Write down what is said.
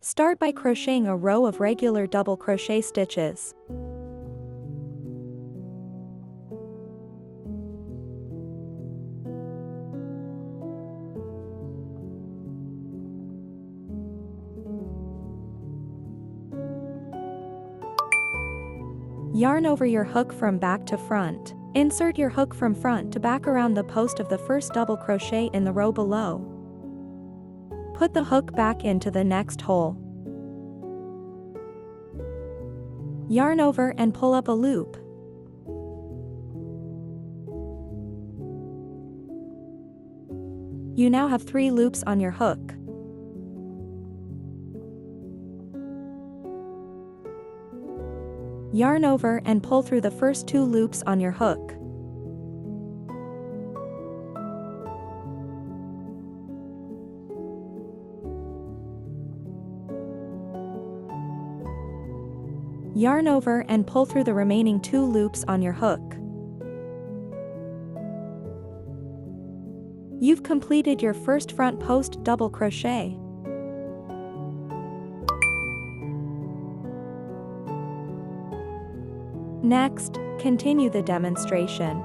Start by crocheting a row of regular double crochet stitches. Yarn over your hook from back to front. Insert your hook from front to back around the post of the first double crochet in the row below. Put the hook back into the next hole. Yarn over and pull up a loop. You now have 3 loops on your hook. Yarn over and pull through the first 2 loops on your hook. Yarn over and pull through the remaining 2 loops on your hook. You've completed your first front post double crochet. Next, continue the demonstration.